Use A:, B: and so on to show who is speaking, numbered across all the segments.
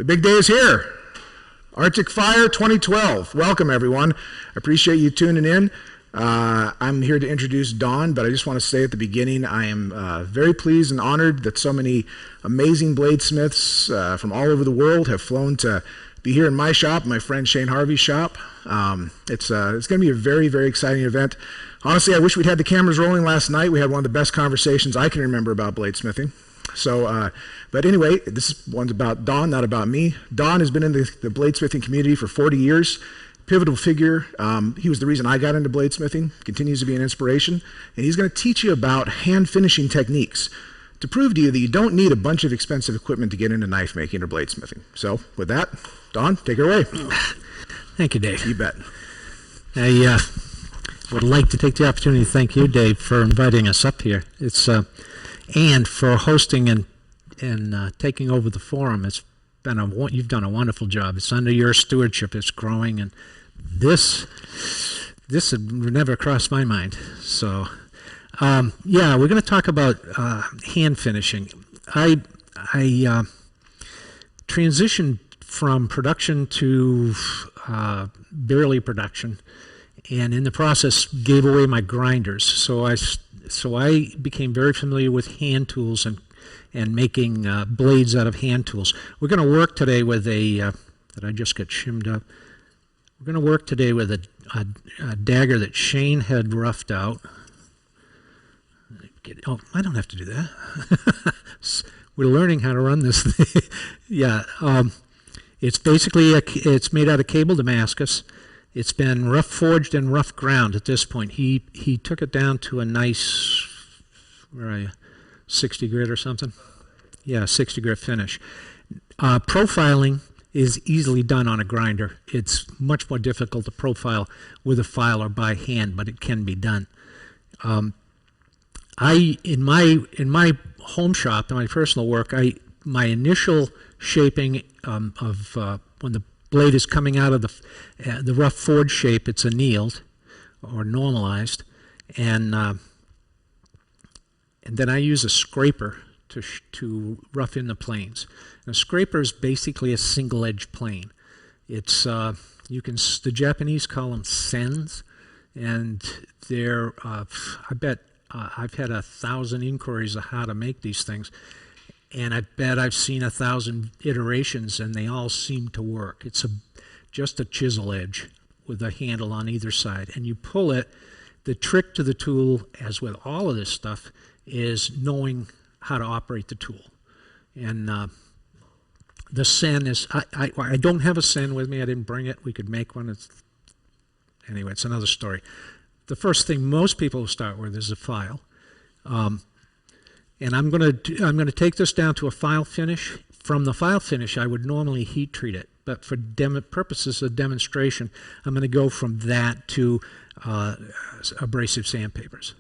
A: The big day is here. Arctic Fire 2012. Welcome, everyone. I appreciate you tuning in. I'm here to introduce Don, but I just want to say at the beginning, I am very pleased and honored that so many amazing bladesmiths from all over the world have flown to be here in my shop, my friend Shane Harvey's shop. It's going to be a very, very exciting event. Honestly, I wish we'd had the cameras rolling last night. We had one of the best conversations I can remember about bladesmithing. So, but anyway, this one's about Don, not about me. Don has been in the bladesmithing community for 40 years. Pivotal figure. He was the reason I got into bladesmithing, continues to be an inspiration, and he's going to teach you about hand finishing techniques to prove to you that you don't need a bunch of expensive equipment to get into knife making or bladesmithing. So with that, Don, take it away.
B: Thank you, Dave.
A: You bet.
B: I would like to take the opportunity to thank you, Dave, for inviting us up here. It's and for hosting and taking over the forum. It's been you've done a wonderful job. It's under your stewardship. It's growing, and this had never crossed my mind. So, yeah, we're going to talk about hand finishing. I transitioned from production to barely production, and in the process gave away my grinders. So I became very familiar with hand tools and making blades out of hand tools. We're going to work today with that I just got shimmed up. We're going to work today with a dagger that Shane had roughed out. Oh, I don't have to do that. We're learning how to run this thing. Yeah, it's basically it's made out of cable Damascus. It's been rough forged and rough ground at this point. He took it down to a nice, where are you, 60 grit or something? Yeah, 60 grit finish. Profiling is easily done on a grinder. It's much more difficult to profile with a file or by hand, but it can be done. In my home shop, in my personal work, my initial shaping of when the blade is coming out of the rough forged shape, it's annealed or normalized, and then I use a scraper to rough in the planes. And a scraper is basically a single edge plane. It's the Japanese call them sens, and they're I bet I've had 1,000 inquiries of how to make these things. And I bet I've seen 1,000 iterations, and they all seem to work. It's just a chisel edge with a handle on either side. And you pull it. The trick to the tool, as with all of this stuff, is knowing how to operate the tool. And the sen is, I don't have a sen with me. I didn't bring it. We could make one. Anyway, it's another story. The first thing most people will start with is a file. And I'm going to take this down to a file finish. From the file finish, I would normally heat treat it, but for purposes of demonstration, I'm going to go from that to abrasive sandpapers.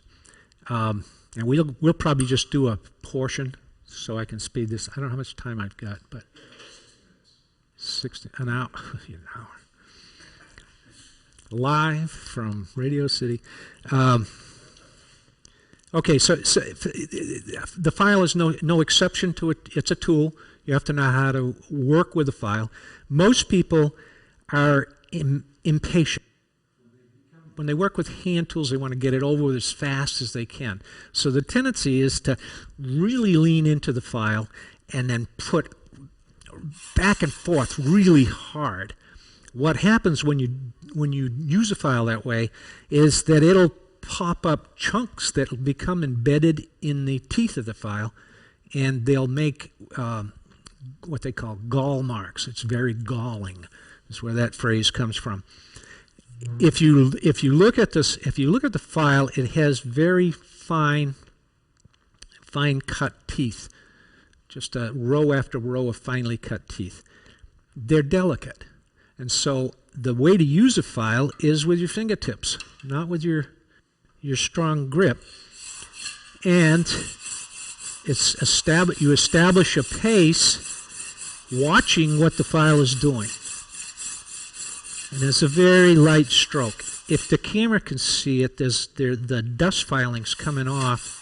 B: And we'll probably just do a portion so I can speed this. I don't know how much time I've got, but an hour. Live from Radio City. Okay, so the file is no exception to it. It's a tool. You have to know how to work with the file. Most people are impatient. When they work with hand tools, they want to get it over with as fast as they can. So the tendency is to really lean into the file and then put back and forth really hard. What happens when you use a file that way is that it'll pop up chunks that will become embedded in the teeth of the file, and they'll make what they call gall marks. It's very galling. That's where that phrase comes from. If you look at this, if you look at the file, it has very fine cut teeth, just a row after row of finely cut teeth. They're delicate, and so the way to use a file is with your fingertips, not with your strong grip. And you establish a pace watching what the file is doing. And it's a very light stroke. If the camera can see it, the dust filings coming off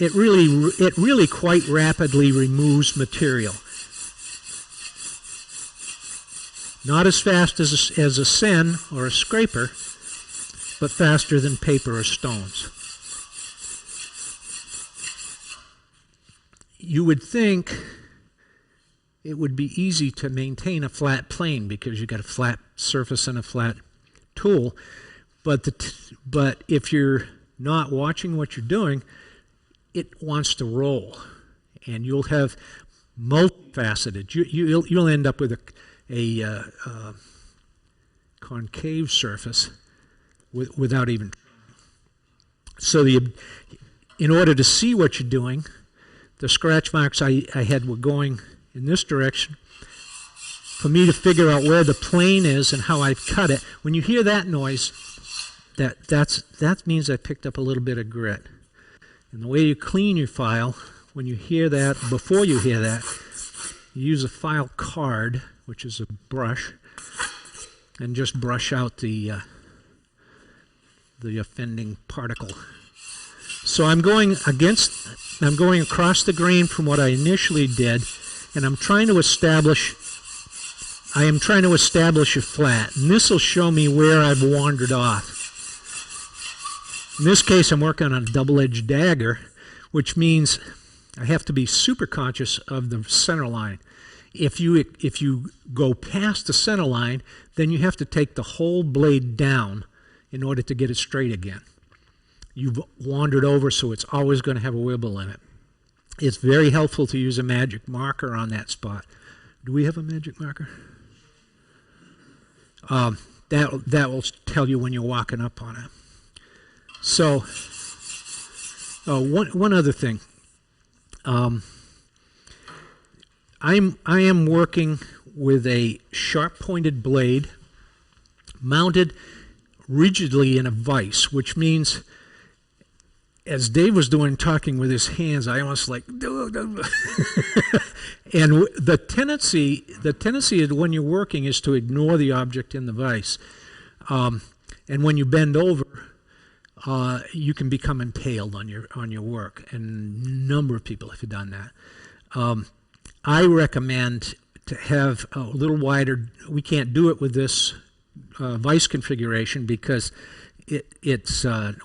B: it really quite rapidly removes material. Not as fast as a sen or a scraper, but faster than paper or stones. You would think it would be easy to maintain a flat plane because you got a flat surface and a flat tool, but if you're not watching what you're doing, it wants to roll, and you'll have multifaceted. You'll end up with a concave surface without even. So in order to see what you're doing, the scratch marks I had were going in this direction. For me to figure out where the plane is and how I've cut it, when you hear that noise, that means I picked up a little bit of grit. And the way you clean your file, when you hear that, before you hear that, you use a file card, which is a brush, and just brush out the offending particle. So I'm going across the grain from what I initially did, and I am trying to establish a flat, and this will show me where I've wandered off. In this case, I'm working on a double-edged dagger, which means I have to be super conscious of the center line. If you go past the center line, then you have to take the whole blade down in order to get it straight again. You've wandered over, so it's always going to have a wibble in it. It's very helpful to use a magic marker on that spot. Do we have a magic marker? That will tell you when you're walking up on it. So, one other thing. I am working with a sharp-pointed blade mounted rigidly in a vise, which means, as Dave was doing, talking with his hands, I almost like, and the tendency when you're working is to ignore the object in the vise, and when you bend over, you can become impaled on your work, and a number of people have done that. I recommend to have a little wider. We can't do it with this vise configuration because it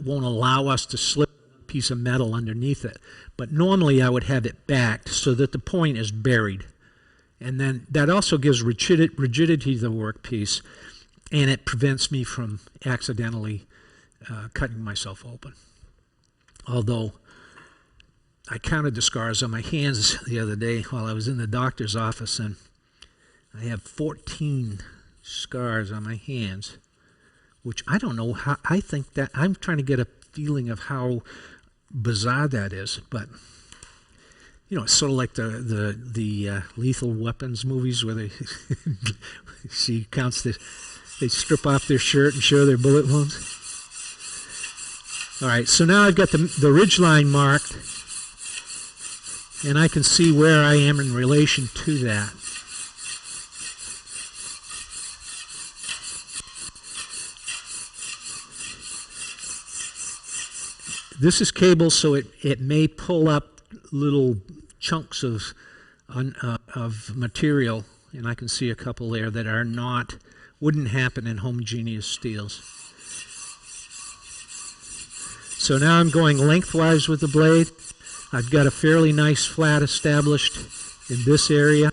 B: won't allow us to slip a piece of metal underneath it. But normally I would have it backed so that the point is buried. And then that also gives rigidity to the workpiece, and it prevents me from accidentally cutting myself open. Although I counted the scars on my hands the other day while I was in the doctor's office, and I have 14 scars on my hands, which I don't know how. I think that I'm trying to get a feeling of how bizarre that is, but it's sort of like the Lethal Weapons movies where they she counts they strip off their shirt and show their bullet wounds. All right, so now I've got the ridge line marked, and I can see where I am in relation to that. This is cable, so it may pull up little chunks of material, and I can see a couple there that wouldn't happen in homogeneous steels. So now I'm going lengthwise with the blade. I've got a fairly nice flat established in this area.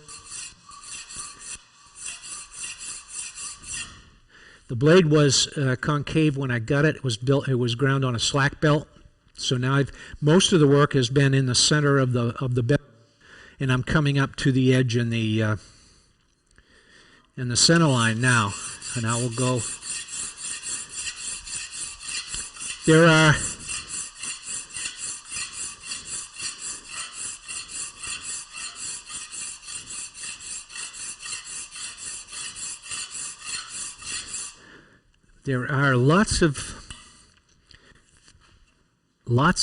B: The blade was concave when I got it. It was ground on a slack belt. So now most of the work has been in the center of the belt, and I'm coming up to the edge in the center line now. And I will go. There are lots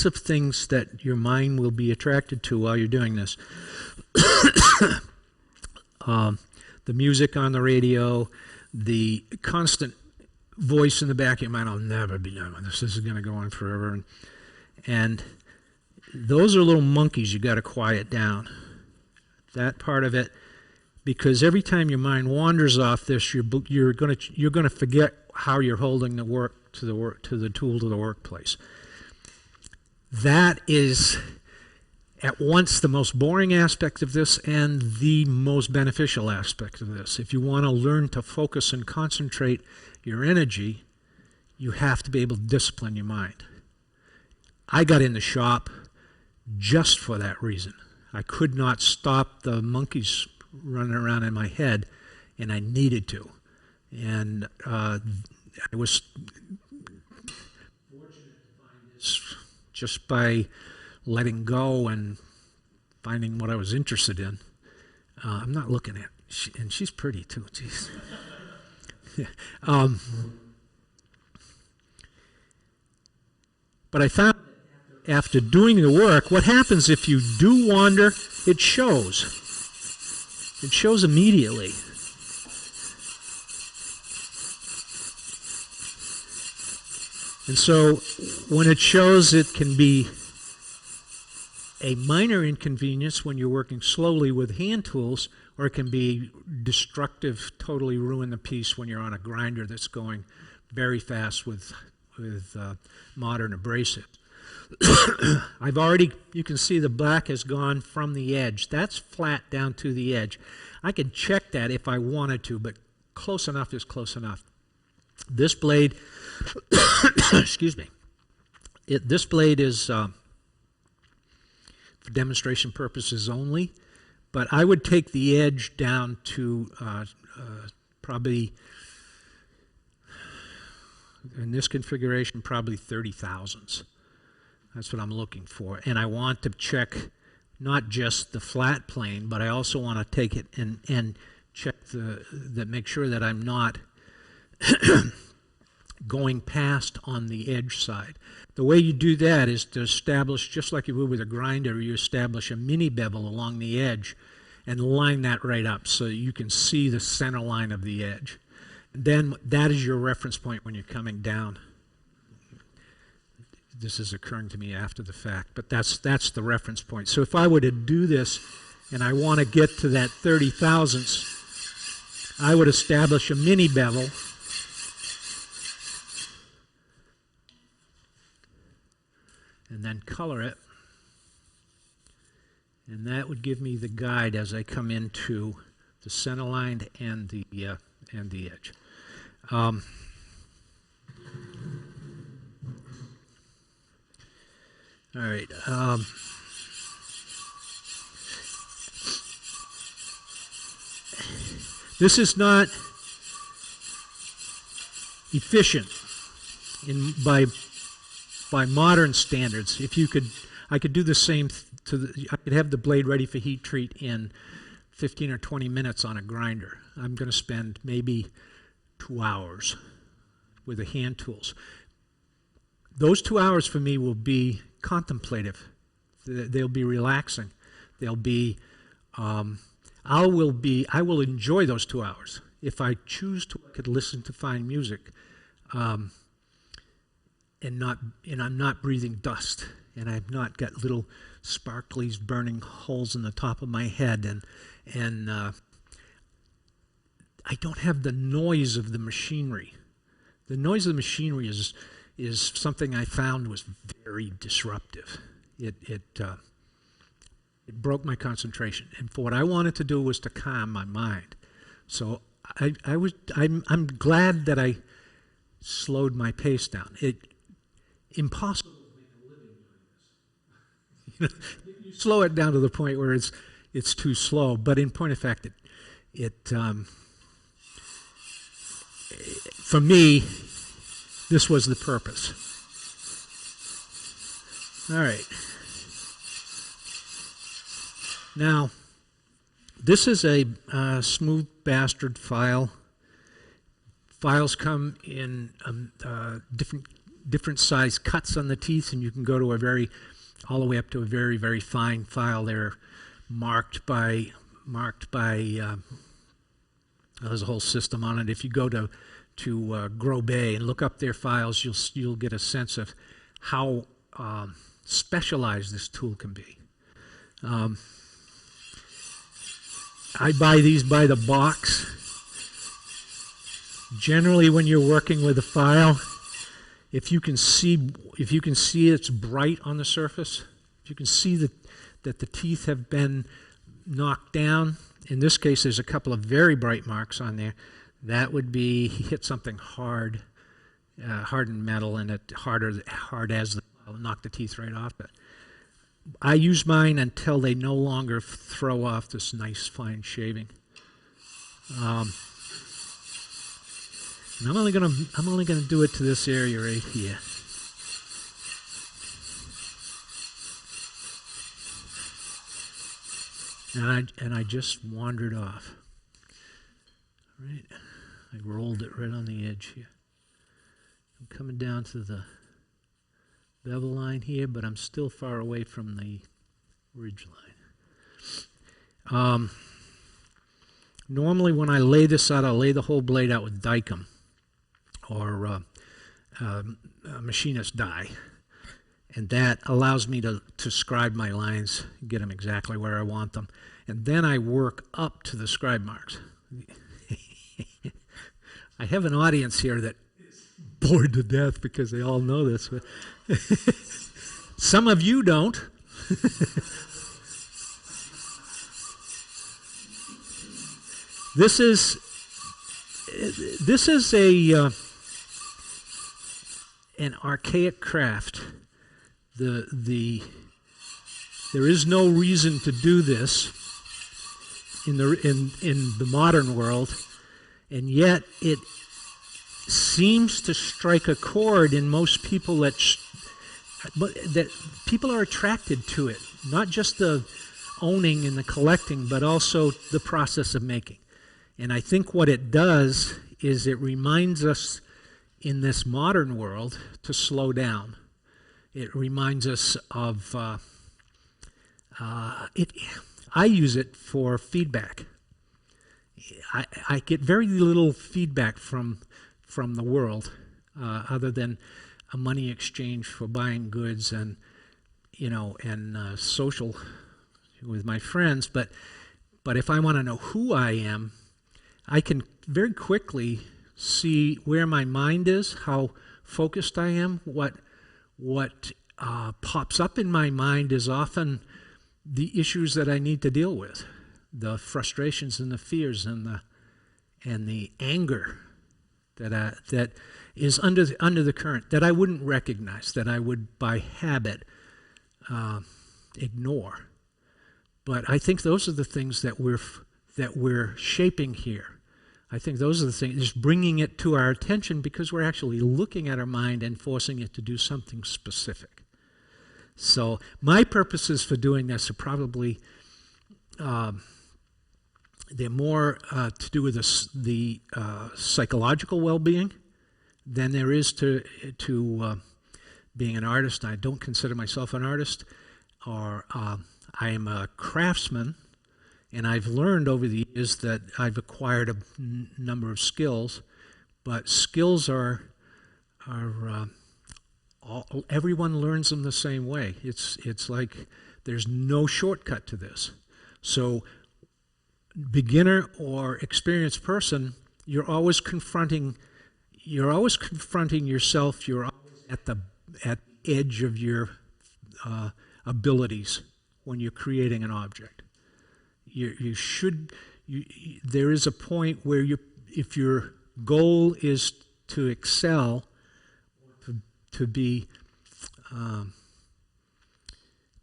B: of things that your mind will be attracted to while you're doing this. The music on the radio, the constant voice in the back of your mind, I'll never be done with this. This is going to go on forever. And those are little monkeys you got to quiet down. That part of it, because every time your mind wanders off this, you're going to forget how you're holding the tool to the workplace. That is at once the most boring aspect of this and the most beneficial aspect of this. If you want to learn to focus and concentrate your energy, you have to be able to discipline your mind. I got in the shop just for that reason. I could not stop the monkeys running around in my head, and I needed to. And I was fortunate to find this just by letting go and finding what I was interested in. I'm not looking at, and she's pretty too. Jeez. But I found after doing the work, what happens if you do wander, it shows. It shows immediately. And so when it shows, it can be a minor inconvenience when you're working slowly with hand tools, or it can be destructive, totally ruin the piece when you're on a grinder that's going very fast with modern abrasive. You can see the black has gone from the edge. That's flat down to the edge. I could check that if I wanted to, but close enough is close enough. This blade, excuse me, this blade is for demonstration purposes only, but I would take the edge down to probably, in this configuration, probably 30 thousandths. That's what I'm looking for. And I want to check not just the flat plane, but I also want to take it and check make sure that I'm not going past on the edge side. The way you do that is to establish, just like you would with a grinder, you establish a mini bevel along the edge and line that right up so you can see the center line of the edge. Then that is your reference point when you're coming down. This is occurring to me after the fact, but that's the reference point. So if I were to do this and I want to get to that 30 thousandths, I would establish a mini bevel and then color it, and that would give me the guide as I come into the center line and the edge. All right. This is not efficient by modern standards. I could do the same. I could have the blade ready for heat treat in 15 or 20 minutes on a grinder. I'm going to spend maybe 2 hours with the hand tools. Those 2 hours for me will be contemplative. They'll be relaxing. They'll be, I will enjoy those 2 hours. If I choose to, I could listen to fine music, and I'm not breathing dust, and I've not got little sparklies burning holes in the top of my head, and I don't have the noise of the machinery. The noise of the machinery is something I found was very disruptive. It broke my concentration, and for what I wanted to do was to calm my mind. So I'm glad that I slowed my pace down. Impossible to make a living doing this. You slow it down to the point where it's too slow. But in point of fact, for me, this was the purpose. All right. Now, this is a smooth bastard file. Files come in different size cuts on the teeth, and you can go to all the way up to a very, very fine file. They're marked by. There's a whole system on it. If you go to Grow Bay and look up their files, you'll get a sense of how specialized this tool can be. I buy these by the box. Generally, when you're working with a file, if you can see it's bright on the surface, if you can see that the teeth have been knocked down, in this case there's a couple of very bright marks on there, that would be he hit something hard, hardened metal, and it hard as the knock the teeth right off. But I use mine until they no longer throw off this nice fine shaving. And I'm only gonna do it to this area right here. And I just wandered off. Right, I rolled it right on the edge here. I'm coming down to the bevel line here, but I'm still far away from the ridge line. Normally when I lay this out, I'll lay the whole blade out with Dicom or machinist die. And that allows me to scribe my lines, get them exactly where I want them. And then I work up to the scribe marks. I have an audience here that is bored to death because they all know this. But some of you don't. This is an archaic craft. There is no reason to do this in the modern world, and yet it seems to strike a chord in most people that people are attracted to it. Not just the owning and the collecting, but also the process of making. And I think what it does is it reminds us in this modern world to slow down. It reminds us of I use it for feedback. I get very little feedback from the world other than a money exchange for buying goods and social with my friends. But if I want to know who I am, I can very quickly see where my mind is, how focused I am. What pops up in my mind is often the issues that I need to deal with, the frustrations and the fears and the anger that is under the current that I wouldn't recognize, that I would by habit ignore. But I think those are the things that we're shaping here. I think those are the things, just bringing it to our attention because we're actually looking at our mind and forcing it to do something specific. So my purposes for doing this are probably, they're more to do with the psychological well-being than there is to being an artist. I don't consider myself an artist, or I am a craftsman. And I've learned over the years that I've acquired a number of skills, but skills are everyone learns them the same way. It's like there's no shortcut to this. So beginner or experienced person, you're always confronting yourself. You're always at the edge of your abilities when you're creating an object. There is a point where if your goal is to excel, to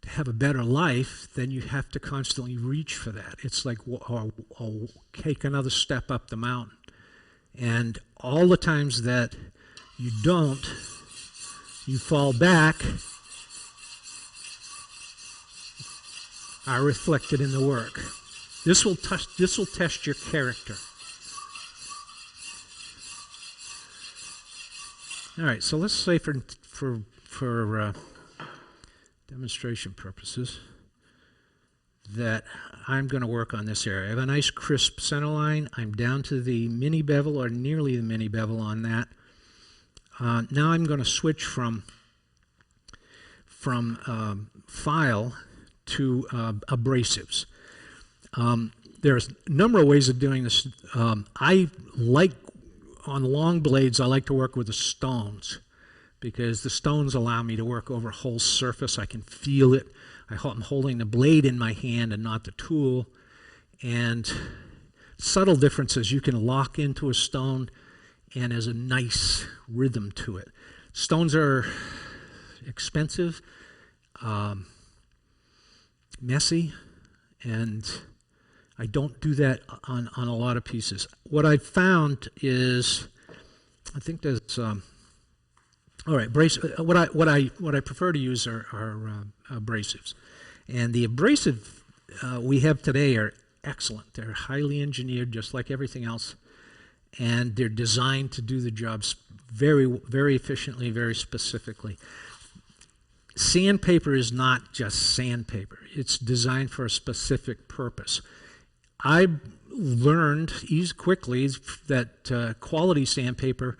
B: have a better life, then you have to constantly reach for that. It's like take another step up the mountain. And all the times that you don't, you fall back, are reflected in the work. This will test your character. All right, so let's say for demonstration purposes that I'm going to work on this area. I have a nice crisp center line. I'm down to the mini bevel or nearly the mini bevel on that. Now I'm going to switch from from file to abrasives. There's a number of ways of doing this. I like, on long blades, I like to work with the stones because the stones allow me to work over a whole surface. I can feel it. I'm holding the blade in my hand and not the tool. And subtle differences, you can lock into a stone and there's a nice rhythm to it. Stones are expensive, messy, and I don't do that on a lot of pieces. What I've found is, I think there's, all right, what I prefer to use are abrasives. And the abrasive we have today are excellent. They're highly engineered, just like everything else. And they're designed to do the jobs very, very efficiently, very specifically. Sandpaper is not just sandpaper. It's designed for a specific purpose. I learned quickly that quality sandpaper,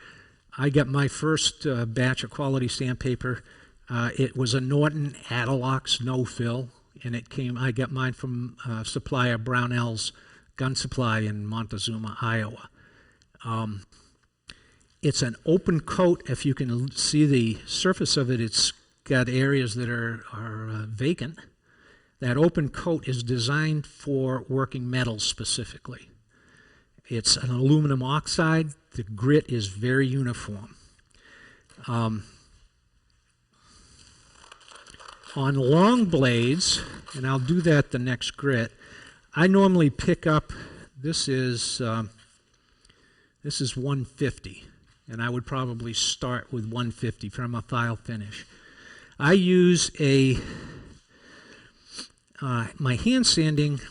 B: I got my first batch of quality sandpaper. It was a Norton Adelox no-fill, and I got mine from supplier Brownell's Gun Supply in Montezuma, Iowa. It's an open coat. If you can see the surface of it, it's got areas that are vacant. That open coat is designed for working metals specifically. It's an aluminum oxide. The grit is very uniform. On long blades, and I'll do that the next grit, I normally pick up, this is 150, and I would probably start with 150 from a file finish. I use my hand sanding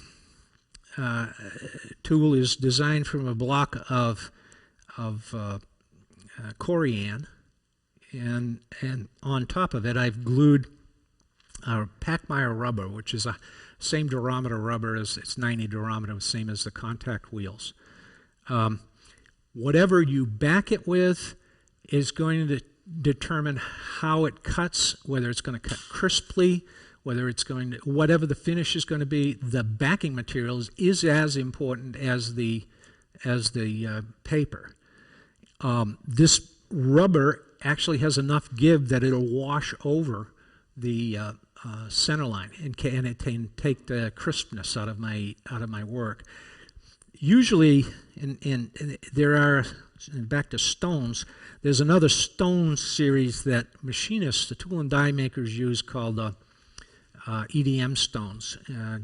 B: tool is designed from a block of corian, and on top of it I've glued our Pachmeyer rubber, which is a same durometer rubber as it's 90 durometer, same as the contact wheels. Whatever you back it with is going to determine how it cuts, whether it's going to cut crisply, whether it's going to, whatever the finish is going to be. The backing materials is as important as the paper. This rubber actually has enough give that it'll wash over the center line, and it can take the crispness out of my work. Usually, and there are, back to stones, there's another stone series that machinists, the tool and die makers, use called EDM stones.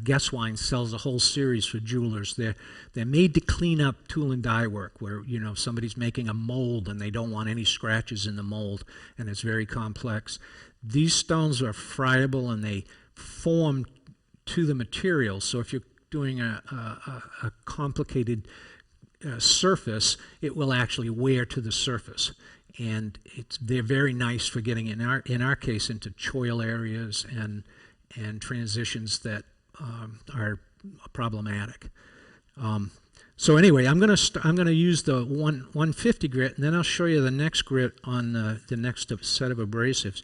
B: Guesswine sells a whole series for jewelers. They're made to clean up tool and die work, where somebody's making a mold and they don't want any scratches in the mold, and it's very complex. These stones are friable and they form to the material. So if you're doing a complicated surface, it will actually wear to the surface, and they're very nice for getting in our case into choil areas and transitions that are problematic. So anyway, I'm going to use the 150 grit, and then I'll show you the next grit on the next set of abrasives.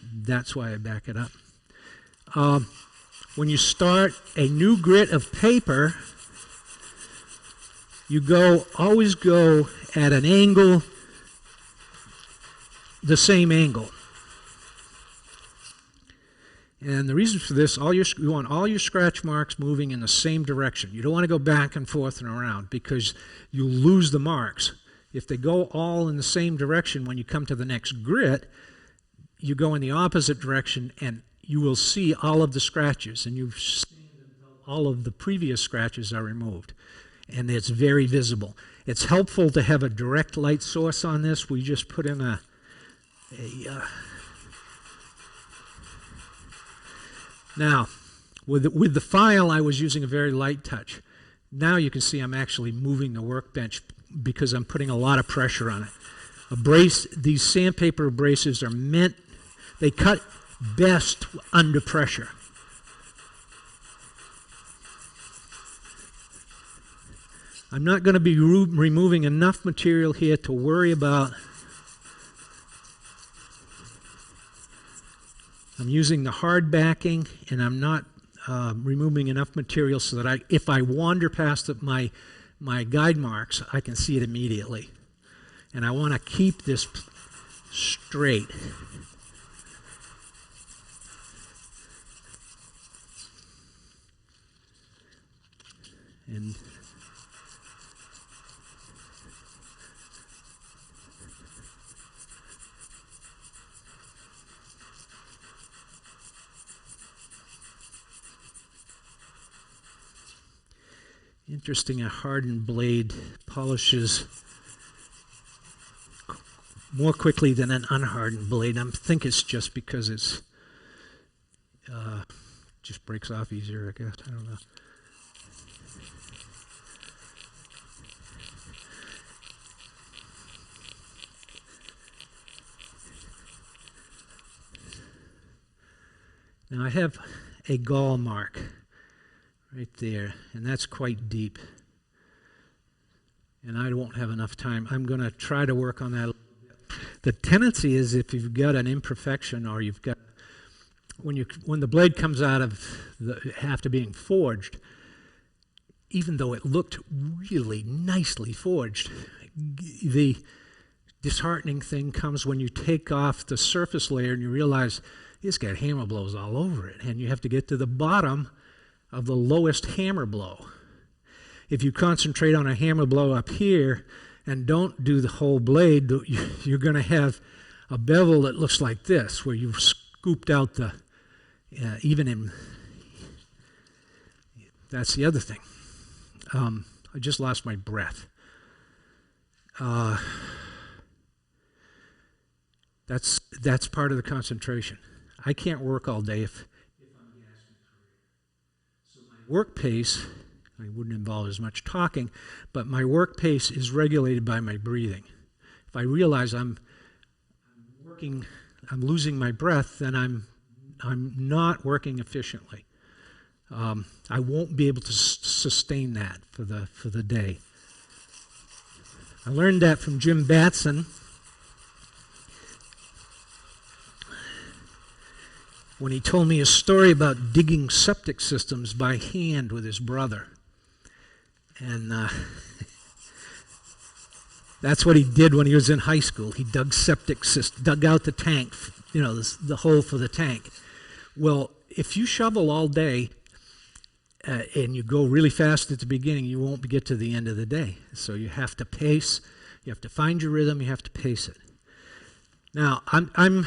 B: That's why I back it up. When you start a new grit of paper, you always go at an angle, the same angle. And the reason for this, you want all your scratch marks moving in the same direction. You don't want to go back and forth and around, because you lose the marks. If they go all in the same direction, when you come to the next grit, you go in the opposite direction and you will see all of the scratches, and you've seen all of the previous scratches are removed. And it's very visible. It's helpful to have a direct light source on this. We just put in now, with the file, I was using a very light touch. Now you can see I'm actually moving the workbench because I'm putting a lot of pressure on it. These sandpaper abrasives are meant, they cut best under pressure. I'm not going to be removing enough material here to worry about I'm using the hard backing, and I'm not removing enough material so that if I wander past my guide marks, I can see it immediately. And I want to keep this straight. And interesting, a hardened blade polishes more quickly than an unhardened blade. I think it's just because it's just breaks off easier, I guess. I don't know. Now I have a gall mark right there, and that's quite deep. And I won't have enough time. I'm going to try to work on that a little bit. The tendency is if you've got an imperfection, or you've got, when the blade comes out of after being forged, even though it looked really nicely forged, the disheartening thing comes when you take off the surface layer and you realize it's got hammer blows all over it, and you have to get to the bottom of the lowest hammer blow. If you concentrate on a hammer blow up here and don't do the whole blade, you're going to have a bevel that looks like this, where you've scooped out the, that's the other thing. I just lost my breath. That's part of the concentration. I can't work all day if I'm gasping for air. So my work pace, I wouldn't involve as much talking, but my work pace is regulated by my breathing. If I realize I'm losing my breath, then I'm not working efficiently. I won't be able to sustain that for the day. I learned that from Jim Batson. When he told me a story about digging septic systems by hand with his brother. And that's what he did when he was in high school. He dug dug out the tank, the hole for the tank. Well, if you shovel all day and you go really fast at the beginning, you won't get to the end of the day. So you have to pace, you have to find your rhythm, you have to pace it. Now, I'm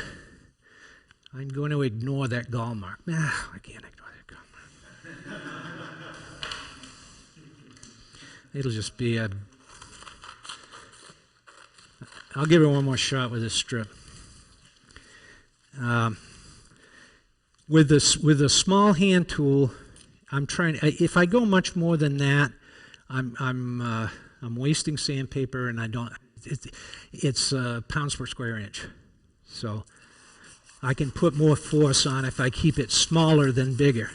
B: going to ignore that gall mark. I can't ignore that gall mark. It'll just be I'll give it one more shot with this strip. With a small hand tool, I'm trying. If I go much more than that, I'm wasting sandpaper, and I don't. It's pounds per square inch, so I can put more force on if I keep it smaller than bigger.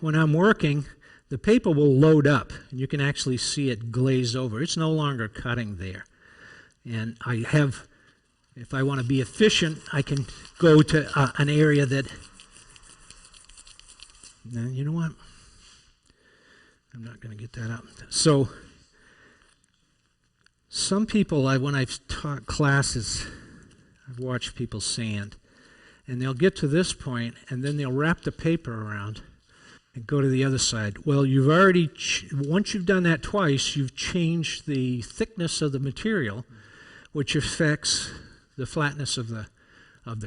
B: When I'm working, the paper will load up, and you can actually see it glaze over. It's no longer cutting there. And if I want to be efficient, I can go to an area that, now, you know what? I'm not going to get that up. So, some people, when I've taught classes, I've watched people sand, and they'll get to this point, and then they'll wrap the paper around and go to the other side. Well, you've already, once you've done that twice, you've changed the thickness of the material, which affects the flatness of the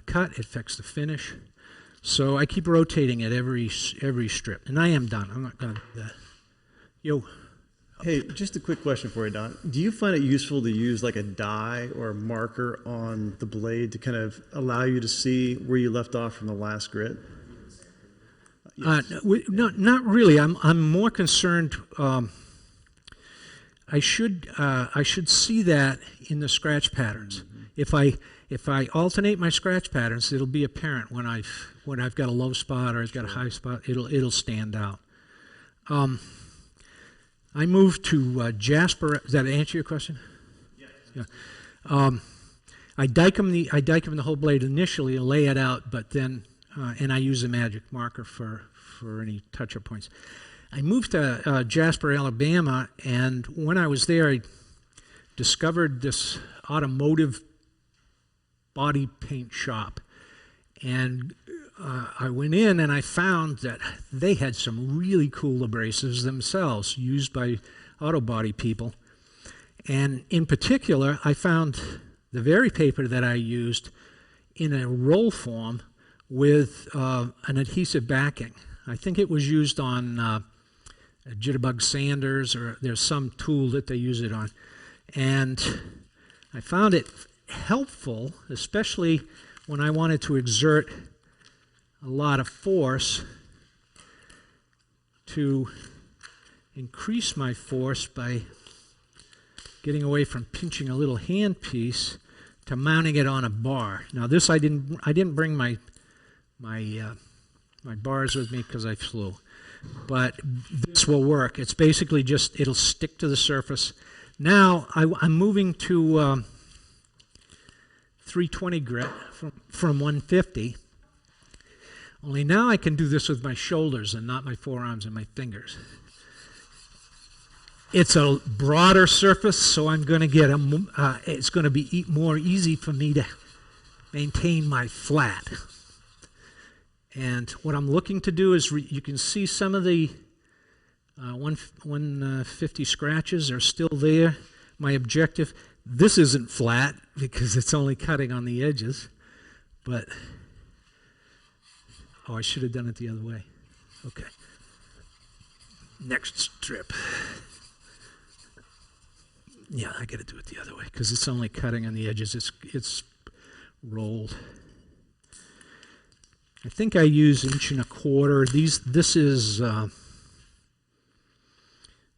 B: cut, it affects the finish. So I keep rotating it every strip, and I am done. I'm not going to do that. Yo.
C: Hey, just a quick question for you, Don. Do you find it useful to use like a die or a marker on the blade to kind of allow you to see where you left off from the last grit?
B: Yes. Not really. I'm more concerned. I should see that in the scratch patterns. Mm-hmm. If I alternate my scratch patterns, it'll be apparent when I've got a low spot or I've got a high spot. It'll stand out. I moved to Jasper. Does that answer your question? Yes. Yeah. I dike them the whole blade initially and lay it out, but then and I use a magic marker for any touch-up points. I moved to Jasper, Alabama, and when I was there, I discovered this automotive body paint shop, and I went in and I found that they had some really cool abrasives themselves used by auto body people. And in particular, I found the very paper that I used in a roll form with an adhesive backing. I think it was used on jitterbug sanders, or there's some tool that they use it on. And I found it helpful, especially when I wanted to exert a lot of force, to increase my force by getting away from pinching a little handpiece to mounting it on a bar. Now this I didn't bring my bars with me because I flew, but this will work. It's basically just, it'll stick to the surface. Now I'm moving to 320 grit from 150. Only now I can do this with my shoulders and not my forearms and my fingers. It's a broader surface, so I'm going to get it's going to be more easy for me to maintain my flat. And what I'm looking to do is, you can see some of the 150 scratches are still there. My objective, this isn't flat because it's only cutting on the edges, but, oh, I should have done it the other way. Okay. Next strip. Yeah, I got to do it the other way because it's only cutting on the edges. It's rolled. I think I use 1.25 inches. This is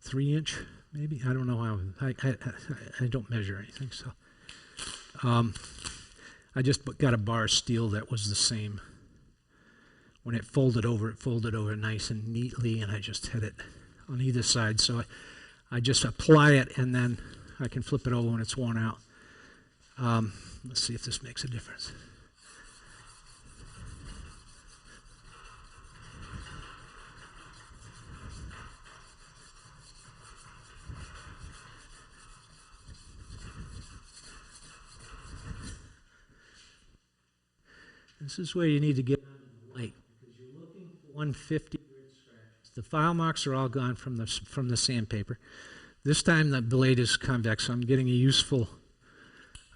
B: 3 inch, maybe. I don't know how. I don't measure anything, so I just got a bar of steel that was the same. When it folded over nice and neatly, and I just had it on either side. So I just apply it, and then I can flip it over when it's worn out. Let's see if this makes a difference. This is where you need to get light, because you're looking for 150 grit scratches. The file marks are all gone from the sandpaper. This time the blade is convex, so I'm getting I'm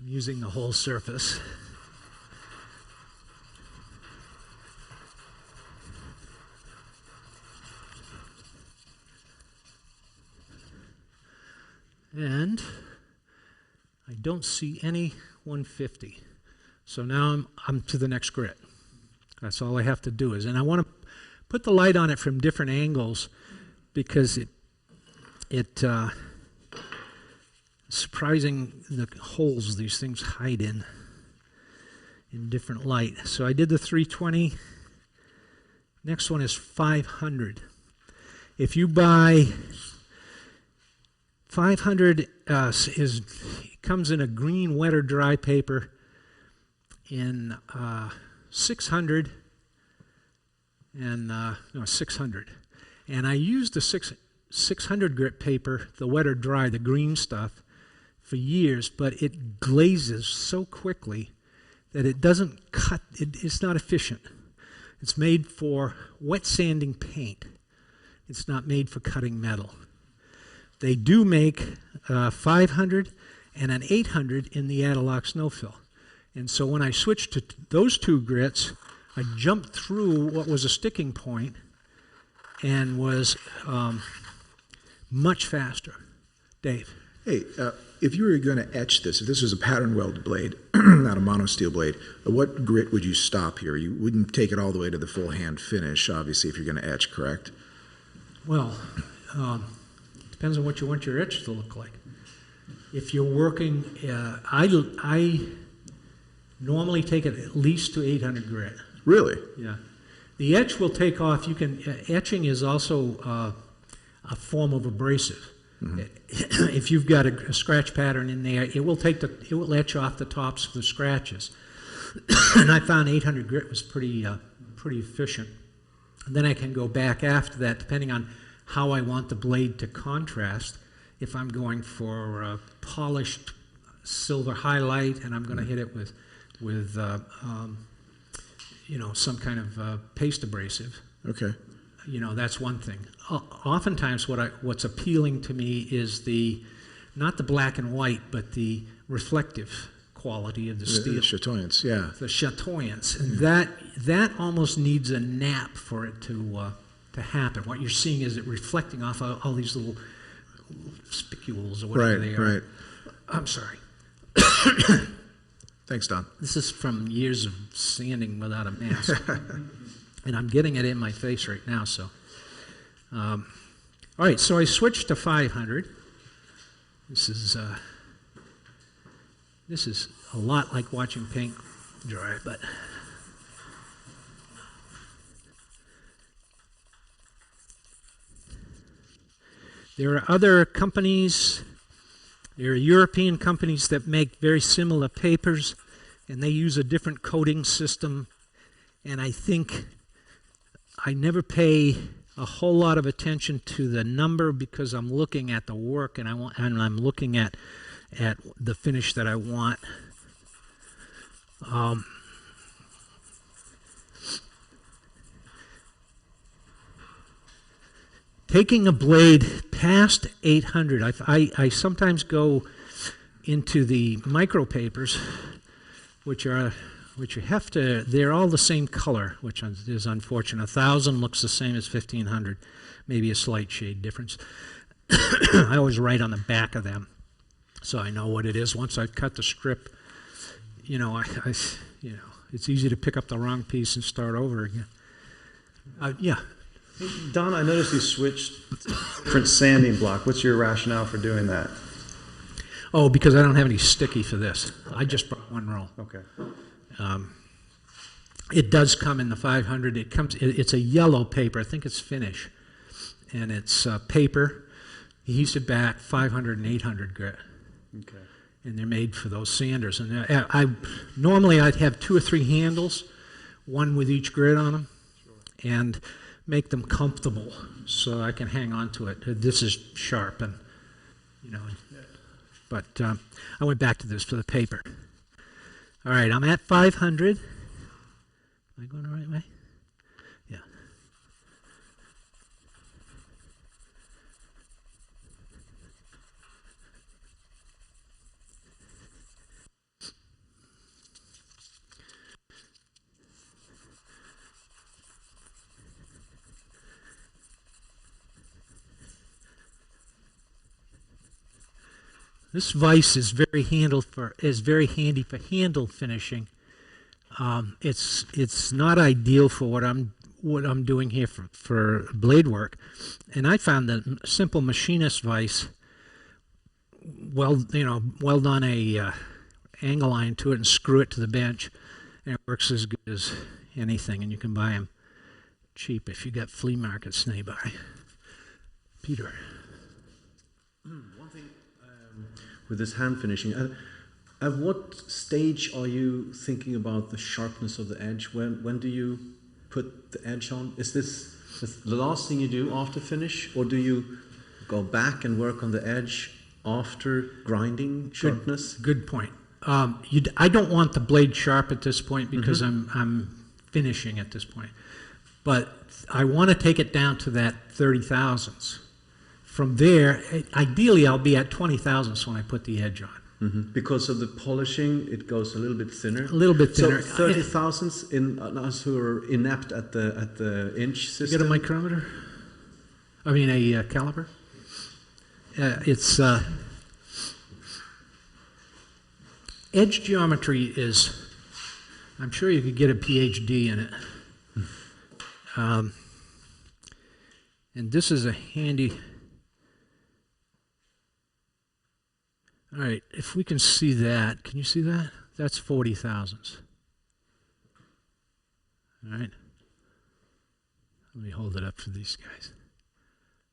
B: using the whole surface. And I don't see any 150. So now I'm to the next grit. That's all I have to do is, and I want to put the light on it from different angles because it surprising the holes these things hide in different light. So I did the 320. Next one is 500. If you buy 500, comes in a green wet or dry paper. In 600 and no 600, and I used the 600 grit paper, the wet or dry, the green stuff, for years, but it glazes so quickly that it doesn't cut. It's not efficient. It's made for wet sanding paint. It's not made for cutting metal. They do make 500 and an 800 in the Adalox no-fill. And so when I switched to those two grits, I jumped through what was a sticking point and was much faster. Dave?
A: Hey, if you were going to etch this, if this was a pattern weld blade, not a monosteel blade, what grit would you stop here? You wouldn't take it all the way to the full hand finish, obviously, if you're going to etch, correct?
B: Well, depends on what you want your etch to look like. If you're working, I normally take it at least to 800 grit.
A: Really?
B: Yeah. The etch will take off. You can etching is also a form of abrasive. If you've got a scratch pattern in there, it will etch off the tops of the scratches. And I found 800 grit was pretty efficient. And then I can go back after that, depending on how I want the blade to contrast. If I'm going for a polished silver highlight and I'm going to hit it with some kind of paste abrasive.
A: Okay.
B: That's one thing. Oftentimes what's appealing to me is not the black and white, but the reflective quality of the steel.
A: The chatoyance, yeah.
B: The chatoyance. And that almost needs a nap for it to happen. What you're seeing is it reflecting off all these little spicules or whatever they are.
A: Right.
B: I'm sorry.
A: Thanks, Don.
B: This is from years of sanding without a mask. And I'm getting it in my face right now, so. All right, so I switched to 500. This is a lot like watching paint dry, but. There are other companies, there are European companies that make very similar papers, and they use a different coating system, and I think I never pay a whole lot of attention to the number because I'm looking at the work and I'm looking at the finish that I want. Taking a blade past 800, I sometimes go into the micro papers, which you have to, they're all the same color, which is unfortunate. 1,000 looks the same as 1,500, maybe a slight shade difference. I always write on the back of them, so I know what it is. Once I've cut the strip, it's easy to pick up the wrong piece and start over again. Yeah.
C: Hey, Don, I noticed you switched different sanding block. What's your rationale for doing that?
B: Oh, because I don't have any sticky for this. Okay. I just brought one roll.
C: Okay.
B: It does come in the 500. It's a yellow paper. I think it's finish, and it's paper, adhesive back, 500 and 800 grit.
C: Okay.
B: And they're made for those sanders. And normally I'd have 2 or 3 handles, one with each grit on them, and make them comfortable so I can hang on to it. This is sharp, and but I went back to this for the paper. All right, I'm at 500. Am I going the right way? Yeah. This vise is very very handy for handle finishing. It's not ideal for what I'm doing here for blade work, and I found the simple machinist vise. Weld on a angle line to it and screw it to the bench, and it works as good as anything. And you can buy them cheap if you got flea markets nearby. Peter.
D: One thing with this hand finishing, at what stage are you thinking about the sharpness of the edge? When do you put the edge on? Is this the last thing you do after finish, or do you go back and work on the edge after grinding sharpness?
B: Good point. I don't want the blade sharp at this point because I'm finishing at this point, but I want to take it down to that 30 thousandths. From there, ideally, I'll be at 20 thousandths when I put the edge on.
D: Because of the polishing, it goes a little bit thinner.
B: A little bit thinner.
D: So 30 thousandths in us who are inept at the inch system.
B: You get a micrometer? I mean a caliper? It's edge geometry is. I'm sure you could get a PhD in it. And this is a handy. All right, if we can see that, can you see that? That's 40 thousandths. All right. Let me hold it up for these guys.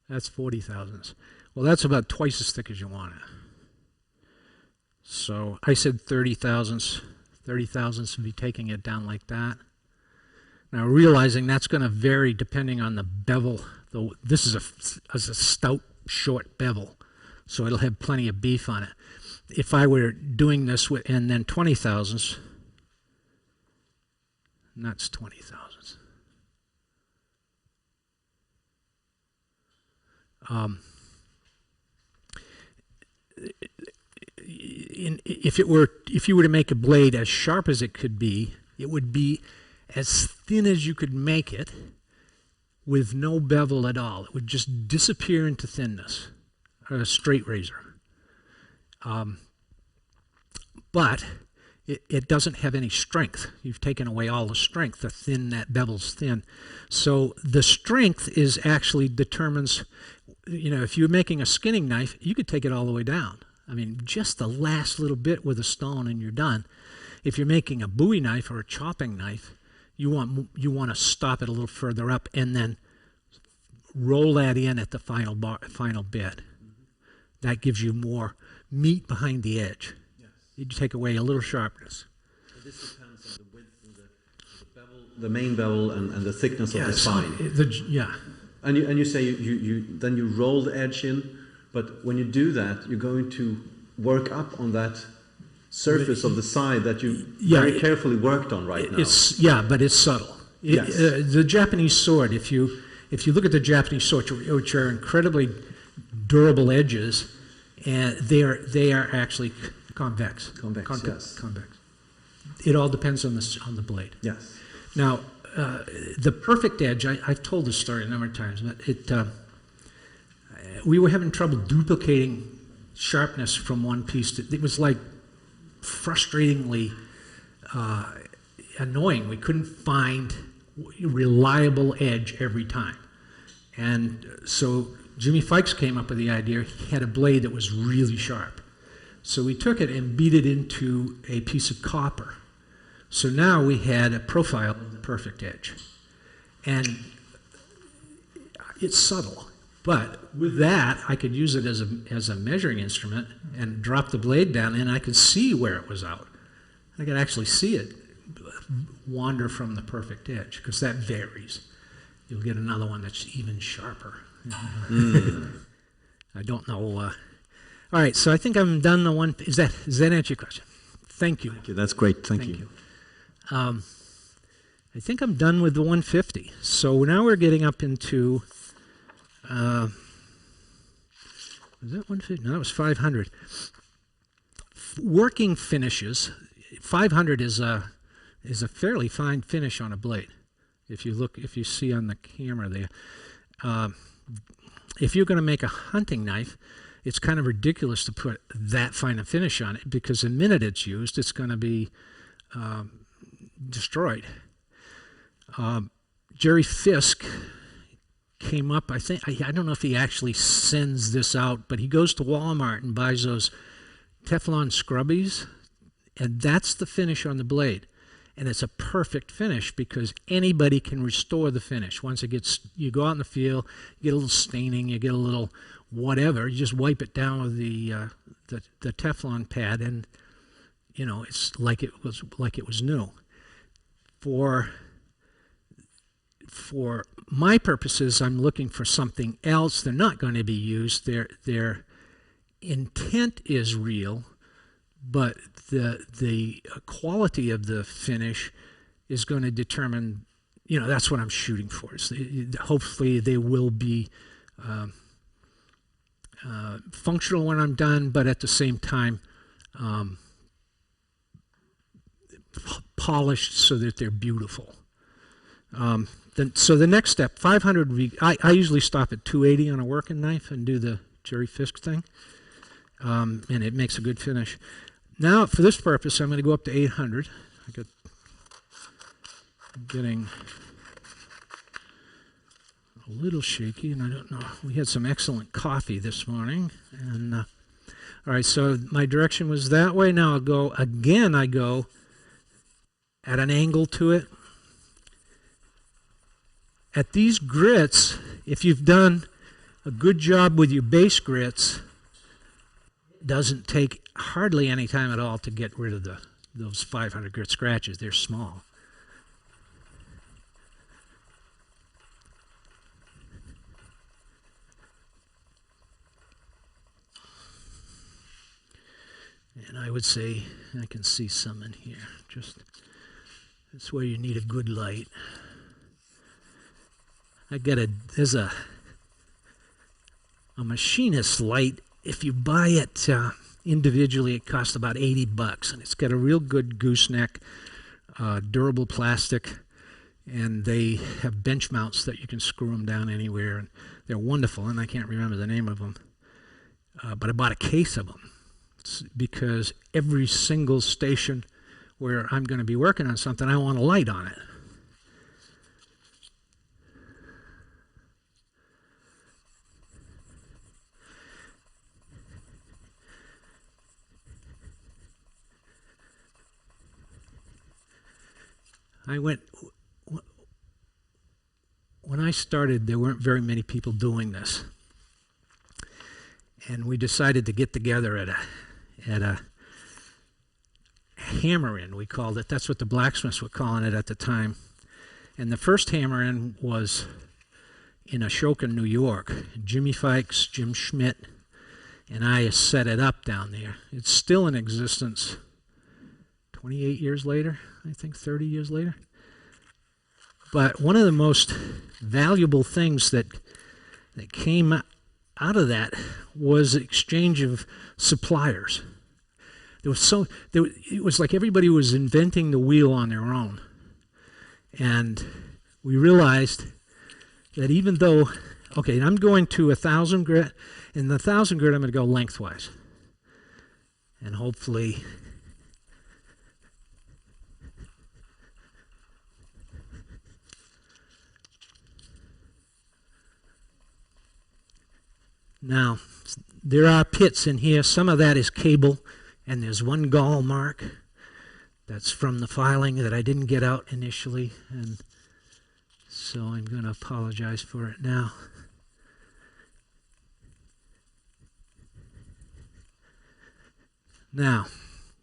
B: That's 40 thousandths. Well, that's about twice as thick as you want it. So I said 30 thousandths. 30 thousandths would be taking it down like that. Now realizing that's going to vary depending on the bevel. This is a stout, short bevel, so it'll have plenty of beef on it. If I were doing this with, and then 20 thousandths, and that's 20 thousandths. If you were to make a blade as sharp as it could be, it would be as thin as you could make it with no bevel at all. It would just disappear into thinness, a straight razor. But it doesn't have any strength. You've taken away all the strength, the thin, that bevel's thin. So the strength is actually determines, if you're making a skinning knife, you could take it all the way down. I mean, just the last little bit with a stone and you're done. If you're making a Bowie knife or a chopping knife, you want to stop it a little further up and then roll that in at the final bit. Mm-hmm. That gives you more meat behind the edge. Yes. You take away a little sharpness.
D: So this depends on the width and the bevel, the main bevel, and the thickness of the spine.
B: Yeah.
D: And you say you roll the edge in, but when you do that, you're going to work up on that surface of the side that you very carefully worked on right now.
B: But it's subtle.
D: Yes.
B: The Japanese sword, if you look at the Japanese sword, which are incredibly durable edges, and they are actually convex.
D: Convex.
B: It all depends on the blade.
D: Yes.
B: Now, the perfect edge, I've told this story a number of times, but we were having trouble duplicating sharpness from one piece. It was like frustratingly annoying. We couldn't find reliable edge every time. And so Jimmy Fikes came up with the idea. He had a blade that was really sharp. So we took it and beat it into a piece of copper. So now we had a profile of the perfect edge. And it's subtle. But with that, I could use it as a measuring instrument and drop the blade down, and I could see where it was out. I could actually see it wander from the perfect edge, because that varies. You'll get another one that's even sharper. I don't know. All right, so I think I'm done. Does that answer your question? Thank you.
D: Thank you. That's great. Thank you.
B: I think I'm done with the 150. So now we're getting up into. Was that 150? No, that was 500. Working finishes. 500 is a fairly fine finish on a blade. If you see on the camera there. If you're going to make a hunting knife, it's kind of ridiculous to put that fine a finish on it, because the minute it's used, it's going to be destroyed. Jerry Fisk came up, I don't know if he actually sends this out, but he goes to Walmart and buys those Teflon scrubbies, and that's the finish on the blade. And it's a perfect finish because anybody can restore the finish. Once it gets, you go out in the field, you get a little staining, you get a little whatever, you just wipe it down with the Teflon pad, and it's like it was new. For my purposes, I'm looking for something else. They're not going to be used. Their intent is real, but the quality of the finish is going to determine. That's what I'm shooting for. Hopefully, they will be functional when I'm done, but at the same time, polished so that they're beautiful. So the next step, 500 would be, I usually stop at 280 on a working knife and do the Jerry Fisk thing, and it makes a good finish. Now, for this purpose, I'm going to go up to 800. I'm getting a little shaky, and I don't know. We had some excellent coffee this morning, and all right. So my direction was that way. Now I'll go again. I go at an angle to it. At these grits, if you've done a good job with your base grits doesn't take hardly any time at all to get rid of those 500 grit scratches. They're small. And I would say, I can see some in here. Just, that's where you need a good light. There's a machinist light. If you buy it individually, it costs about $80, and it's got a real good gooseneck, durable plastic, and they have bench mounts that you can screw them down anywhere, and they're wonderful, and I can't remember the name of them. But I bought a case of them because every single station where I'm going to be working on something, I want a light on it. When I started, there weren't very many people doing this. And we decided to get together at a hammer-in, we called it. That's what the blacksmiths were calling it at the time. And the first hammer-in was in Ashoka, New York. Jimmy Fikes, Jim Schmidt, and I set it up down there. It's still in existence 28 years later, I think 30 years later. But one of the most valuable things that came out of that was exchange of suppliers. It was like everybody was inventing the wheel on their own. And we realized that even though, okay, I'm going to 1,000 grit, and the 1,000 grit I'm going to go lengthwise. And hopefully now, there are pits in here. Some of that is cable, and there's one gall mark that's from the filing that I didn't get out initially, and so I'm going to apologize for it now. Now,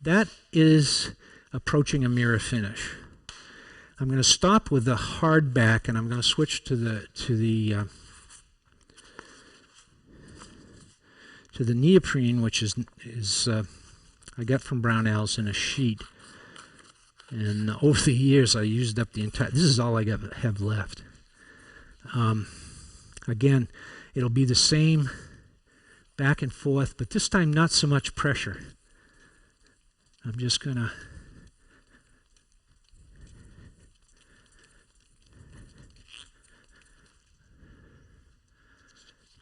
B: that is approaching a mirror finish. I'm going to stop with the hard back, and I'm going to switch to the neoprene, which is I got from Brownells in a sheet, and over the years I used up the entire. This is all I have left. Again, it'll be the same back and forth, but this time not so much pressure. I'm just gonna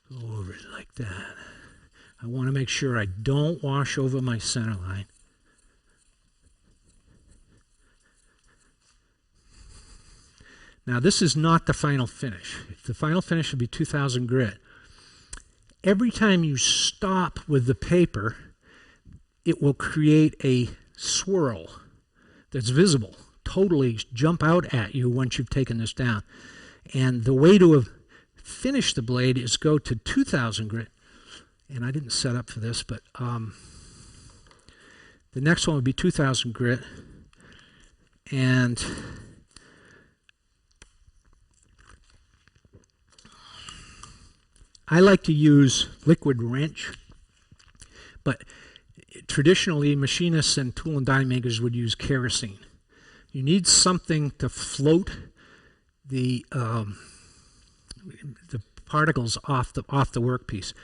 B: go over it like that. I want to make sure I don't wash over my center line. Now, this is not the final finish. The final finish will be 2,000 grit. Every time you stop with the paper, it will create a swirl that's visible, totally jump out at you once you've taken this down. And the way to finish the blade is go to 2,000 grit. And I didn't set up for this, but the next one would be 2,000 grit. And I like to use liquid wrench, but traditionally machinists and tool and die makers would use kerosene. You need something to float the particles off the workpiece.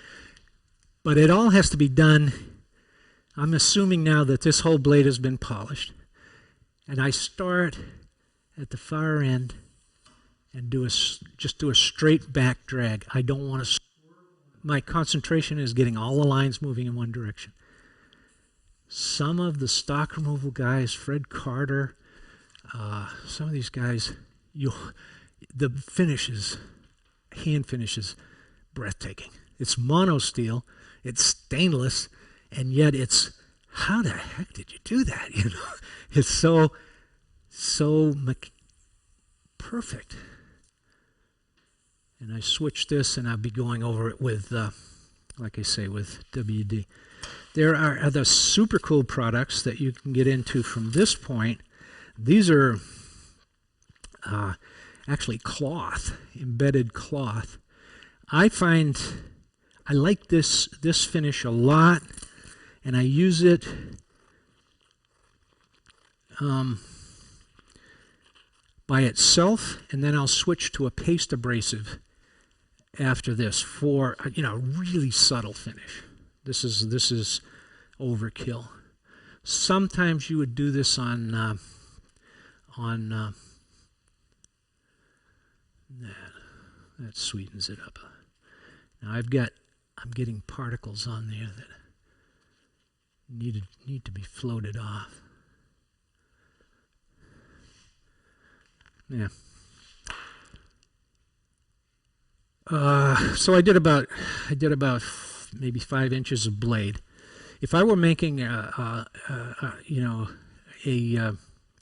B: But it all has to be done. I'm assuming now that this whole blade has been polished. And I start at the far end and just do a straight back drag. I don't want to. My concentration is getting all the lines moving in one direction. Some of the stock removal guys, Fred Carter, some of these guys, the finishes, hand finishes, breathtaking. It's mono steel. It's stainless, and yet it's, how the heck did you do that? You know, it's so perfect. And I switch this, and I'll be going over it with, like I say, with WD. There are other super cool products that you can get into from this point. These are actually cloth, embedded cloth. I like this finish a lot, and I use it by itself, and then I'll switch to a paste abrasive after this for really subtle finish. This is overkill. Sometimes you would do this on that sweetens it up. Now I'm getting particles on there that need to be floated off. Yeah. So I did about maybe 5 inches of blade. If I were making a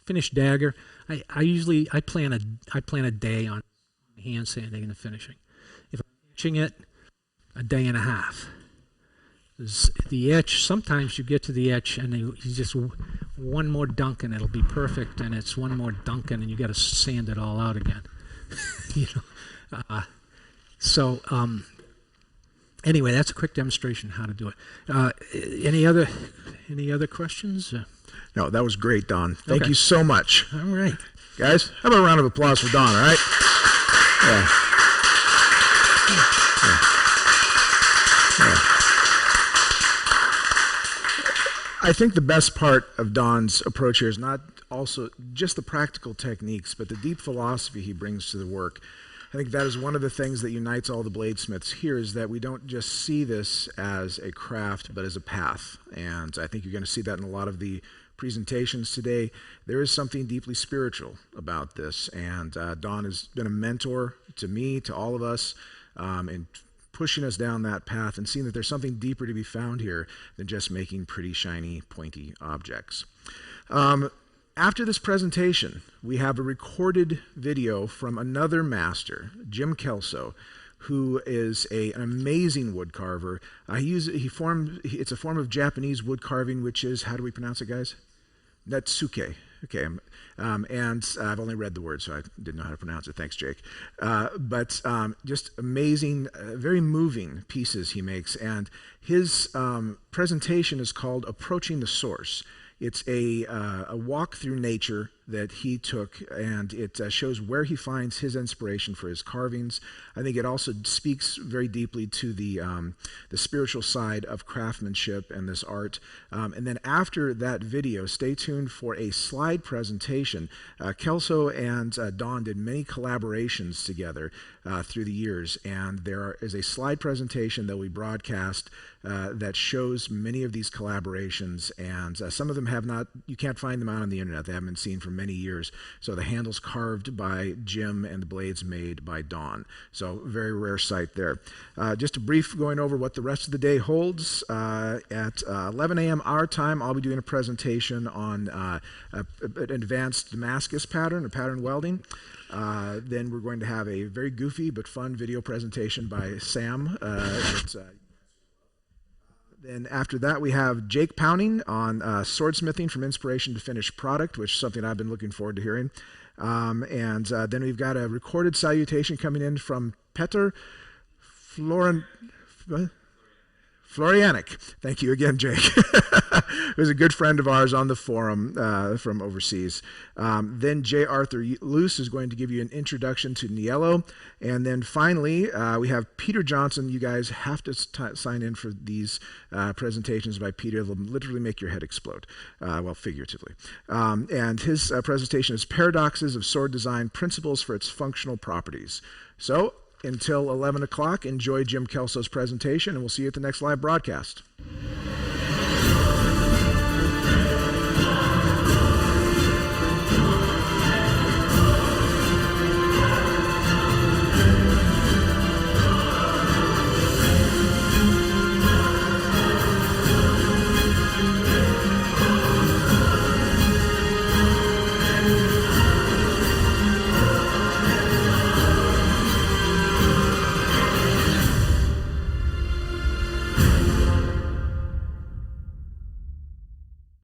B: finished dagger, I plan a day on hand sanding and the finishing. If I'm etching it, a day and a half. The etch, sometimes you get to the etch and you just one more dunk and it'll be perfect, and it's one more dunk and you got to sand it all out again. Anyway, that's a quick demonstration how to do it. Any other questions?
A: No, that was great, Don. Thank
B: Okay.
A: you so much.
B: All right.
A: Guys, how about a round of applause for Don, all right? Yeah. I think the best part of Don's approach here is not also just the practical techniques, but the deep philosophy he brings to the work. I think that is one of the things that unites all the bladesmiths here, is that we don't just see this as a craft, but as a path. And I think you're going to see that in a lot of the presentations today. There is something deeply spiritual about this, and Don has been a mentor to me, to all of us, in pushing us down that path and seeing that there's something deeper to be found here than just making pretty, shiny, pointy objects. After this presentation, we have a recorded video from another master, Jim Kelso, who is an amazing wood carver. It's a form of Japanese wood carving, which is, how do we pronounce it, guys? Natsuke. Okay, and I've only read the word, so I didn't know how to pronounce it. Thanks, Jake. But just amazing, very moving pieces he makes. And his presentation is called Approaching the Source. It's a walk through nature that he took, and it shows where he finds his inspiration for his carvings. I think it also speaks very deeply to the spiritual side of craftsmanship and this art. And then after that video, stay tuned for a slide presentation. Kelso and Don did many collaborations together through the years, and there is a slide presentation that we broadcast that shows many of these collaborations, and some of them you can't find them out on the internet. They haven't been seen for many years. So the handles carved by Jim and the blades made by Don. So very rare sight there. Just a brief going over what the rest of the day holds. At 11 a.m. our time, I'll be doing a presentation on an advanced Damascus pattern, or pattern welding. Then we're going to have a very goofy but fun video presentation by Sam. Then after that, we have Jake Pounding on swordsmithing from inspiration to finished product, which is something I've been looking forward to hearing. And then we've got a recorded salutation coming in from Petr Florianic. Thank you again, Jake. Who's a good friend of ours on the forum from overseas. Then J. Arthur Luce is going to give you an introduction to Niello. And then finally, we have Peter Johnson. You guys have to sign in for these presentations by Peter. They'll literally make your head explode, well, figuratively. And his presentation is Paradoxes of Sword Design, Principles for its Functional Properties. So, until 11 o'clock, enjoy Jim Kelso's presentation, and we'll see you at the next live broadcast.